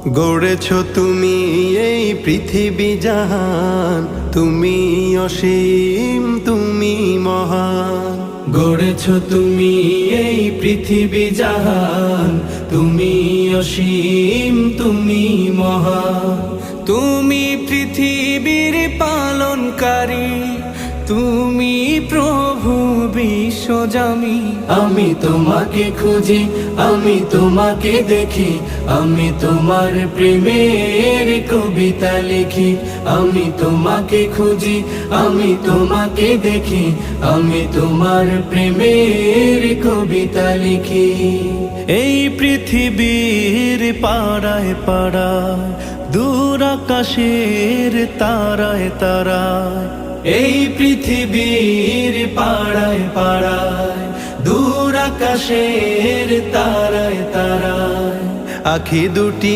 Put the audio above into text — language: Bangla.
গড়েছ তুমি এই পৃথিবী জাহান, তুমি অসীম তুমি মহান। গড়েছ তুমি এই পৃথিবী জাহান, তুমি অসীম তুমি মহান। তুমি পৃথিবীর পালনকারী, তুমি প্রভু বিশ্বজামি। আমি তোমাকে খুঁজি, আমি তোমাকে দেখি, আমি তোমার প্রেমের কবিতা লিখি। আমি তোমাকে খুঁজি, আমি তোমাকে দেখি, আমি তোমার প্রেমের কবিতা লিখি। এই পৃথিবীর পাড়ায় পাড়ায়, দূর আকাশের তারায় তারায়, এই পৃথিবীর পাড়ায় পাড়ায়, দূর আকাশের তারায় তারায়, আখি দুটি